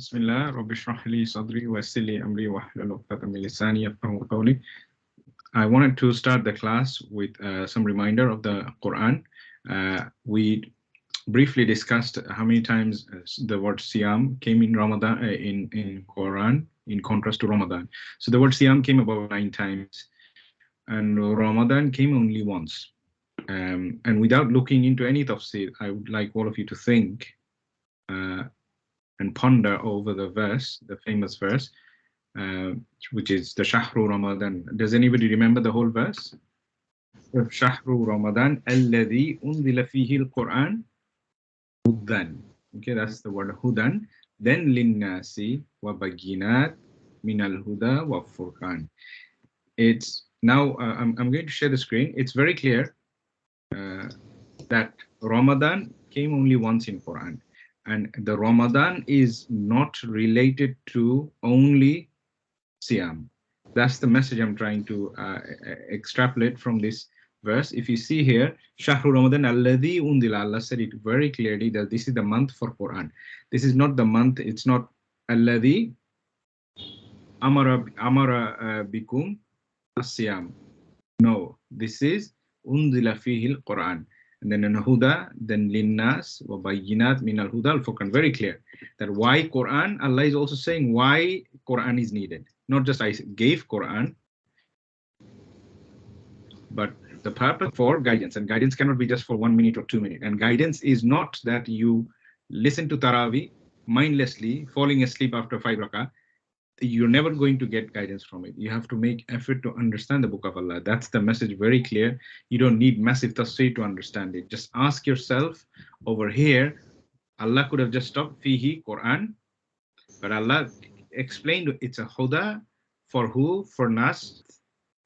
Bismillah, Rabbi shrah li sadri wa yassir li amri wahlul 'uqdatam min lisani yafqahu qawli. I wanted to start the class with some reminder of the Quran. We briefly discussed how many times the word Siyam came in Ramadan in Quran in contrast to Ramadan. So the word Siyam came about 9 times, and Ramadan came only once. And without looking into any tafsir, I would like all of you to think and ponder over the verse, the famous verse, which is the Shahru Ramadan. Does anybody remember the whole verse? Shahru Ramadan alladhi unzila fihi al-Quran hudan. Okay, that's the word hudan. Then linnasi wa bayyinat min al-huda wa furqan. It's now I'm going to share the screen. It's very clear that Ramadan came only once in Quran, and the Ramadan is not related to only Siyam. That's the message I'm trying to extrapolate from this verse. If you see here, Shahru Ramadan alladhi undila, Allah said it very clearly that this is the month for Quran. This is not the month, it's not alladhi amara bikum as-siyam. No, this is undila fihi al-Quran. And then in Huda, then Linnas, wa bayyinat min al-Huda al-Furqan. Very clear that why Quran, Allah is also saying why Quran is needed. Not just I gave Quran, but the purpose for guidance. And guidance cannot be just for 1 minute or 2 minutes. And guidance is not that you listen to Taraweeh mindlessly, falling asleep after 5 rakah. You're never going to get guidance from it. You have to make effort to understand the book of Allah. That's the message, very clear. You don't need massive tafsir to understand it. Just ask yourself over here, Allah could have just stopped fihi Quran, but Allah explained it's a huda for who? For nas.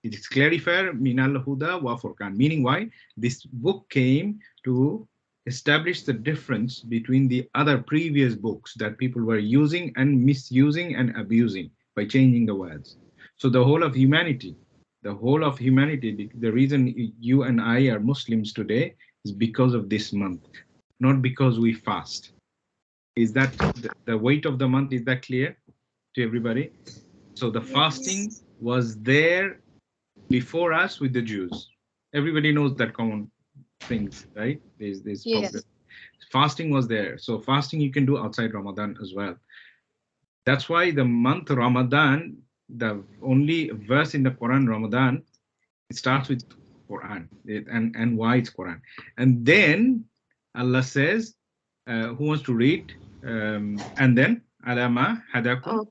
It's clarifier minal huda wa furqan. Meaning why? This book came to establish the difference between the other previous books that people were using and misusing and abusing by changing the words. So the whole of humanity, the reason you and I are Muslims today is because of this month, not because we fast. Is that the weight of the month? Is that clear to everybody? So the fasting was there before us with the Jews. Everybody knows that common things, right? There's problem. Fasting was there. So fasting you can do outside Ramadan as well. That's why the month Ramadan, the only verse in the Quran, Ramadan, it starts with Quran and why it's Quran. And then Allah says, who wants to read? And then Alama Hadakum.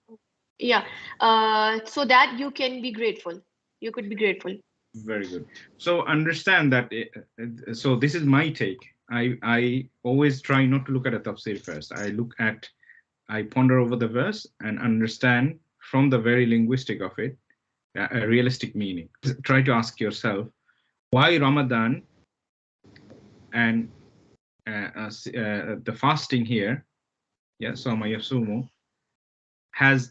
So that you can be grateful. You could be grateful. Very good. So understand that. So this is my take. I always try not to look at a tafsir first. I ponder over the verse and understand from the very linguistic of it, a realistic meaning. Try to ask yourself, why Ramadan and the fasting here, Soma Yasumu, has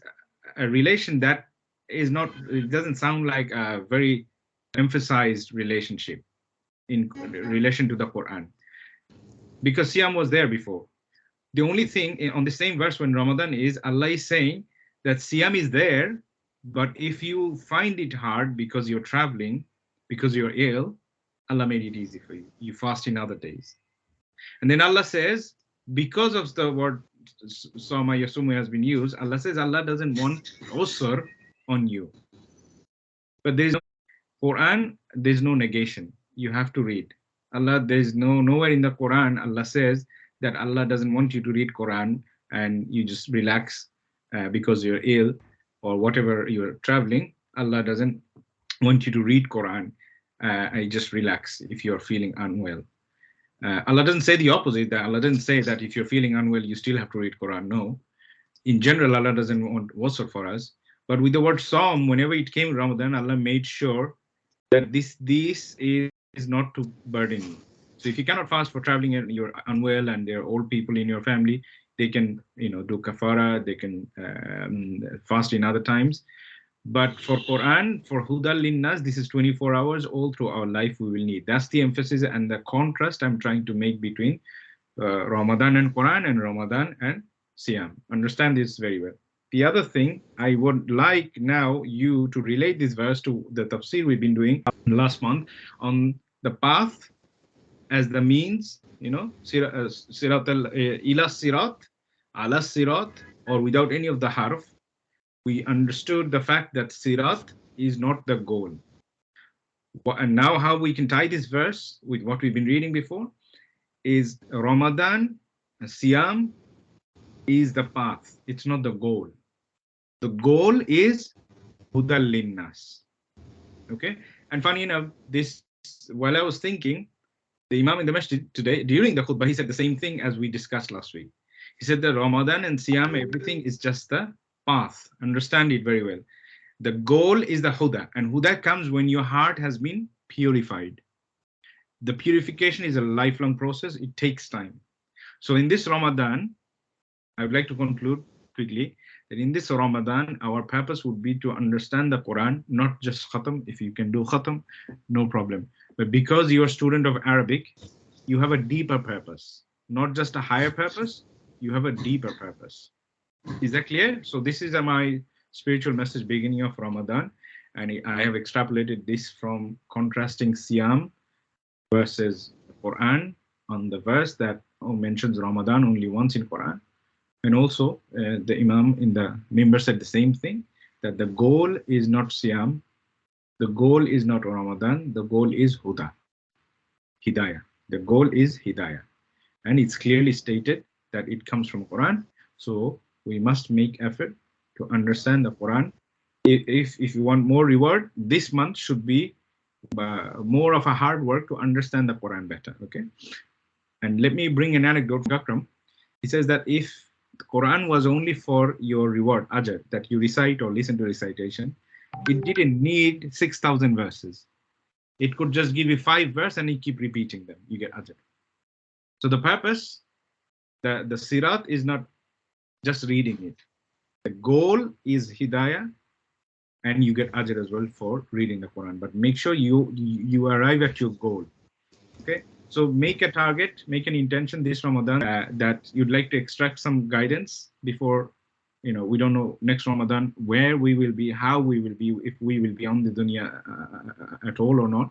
a relation that is not, it doesn't sound like a very emphasized relationship in relation to the Quran, because Siyam was there before. The only thing on the same verse when Ramadan is, Allah is saying that Siyam is there, but if you find it hard because you're traveling, because you're ill, Allah made it easy for you. You fast in other days. And then Allah says, because of the word Soma Yasumu has been used, Allah says Allah doesn't want usr on you. But there's no Quran, there's no negation. You have to read. Allah, there's nowhere in the Quran Allah says that Allah doesn't want you to read Quran and you just relax because you're ill or whatever you're traveling. Allah doesn't want you to read Quran. I just relax if you're feeling unwell. Allah doesn't say the opposite. That Allah doesn't say that if you're feeling unwell, you still have to read Quran. No. In general, Allah doesn't want wasr for us. But with the word Psalm, whenever it came Ramadan, Allah made sure that this is not to burden you. So if you cannot fast for traveling and you're unwell and there are old people in your family, they can do kafara, they can fast in other times. But for Quran, for Hudal Linnas, this is 24 hours all through our life we will need. That's the emphasis and the contrast I'm trying to make between Ramadan and Quran and Ramadan and Siyam. Understand this very well. The other thing, I would like now you to relate this verse to the tafsir we've been doing last month on the path as the means, sirat ila sirat, ala sirat, or without any of the harf. We understood the fact that sirat is not the goal. And now how we can tie this verse with what we've been reading before is Ramadan, Siyam is the path. It's not the goal. The goal is Hudal Linnas. Okay. And funny enough, this while I was thinking, the Imam in the masjid today during the khutbah, he said the same thing as we discussed last week. He said that Ramadan and Siyam, everything is just the path. Understand it very well. The goal is the Huda, and Huda comes when your heart has been purified. The purification is a lifelong process. It takes time. So in this Ramadan, I would like to conclude quickly that in this Ramadan, our purpose would be to understand the Quran, not just Khatam. If you can do Khatam, no problem. But because you're a student of Arabic, you have a deeper purpose, not just a higher purpose, you have a deeper purpose. Is that clear? So this is my spiritual message beginning of Ramadan. And I have extrapolated this from contrasting Siyam versus Quran on the verse that mentions Ramadan only once in Quran. And also the Imam in the member said the same thing, that the goal is not Siyam, the goal is not Ramadan, the goal is Huda, Hidayah. The goal is Hidayah. And it's clearly stated that it comes from Quran. So we must make effort to understand the Quran. If you want more reward, this month should be more of a hard work to understand the Quran better. Okay. And let me bring an anecdote from Akram. He says that if the Quran was only for your reward, ajr, that you recite or listen to recitation, it didn't need 6,000 verses. It could just give you 5 verses and you keep repeating them. You get ajr. So the purpose, the sirat is not just reading it. The goal is hidayah, and you get ajr as well for reading the Quran. But make sure you arrive at your goal. Okay. So make a target, make an intention this Ramadan that you'd like to extract some guidance before, we don't know next Ramadan where we will be, how we will be, if we will be on the dunya at all or not.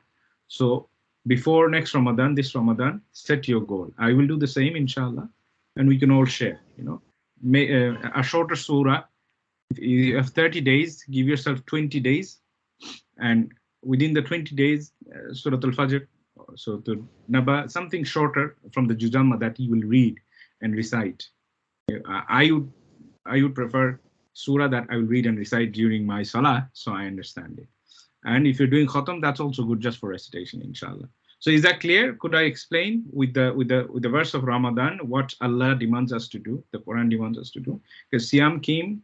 So before next Ramadan, this Ramadan, set your goal. I will do the same, inshallah, and we can all share. A shorter surah. If you have 30 days, give yourself 20 days, and within the 20 days, Surah Al-Fajr, so to Naba, something shorter from the Juzamma that you will read and recite. I would prefer surah that I will read and recite during my salah, so I understand it. And if you're doing khatam, that's also good just for recitation, inshallah. So is that clear? Could I explain with the verse of Ramadan what Allah demands us to do, the Quran demands us to do? Because Siyam came,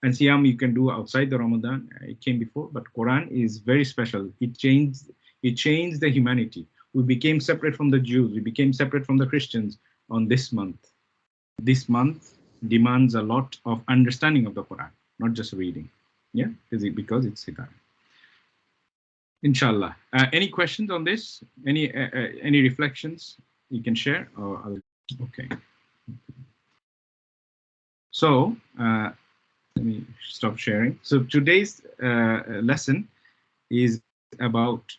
and Siyam you can do outside the Ramadan. It came before, but Quran is very special. It changed the humanity. We became separate from the Jews. We became separate from the Christians on this month. This month demands a lot of understanding of the Quran, not just reading. Yeah, because it's Hidayah. Inshallah. Any questions on this? Any reflections you can share? Okay. So let me stop sharing. So today's lesson is about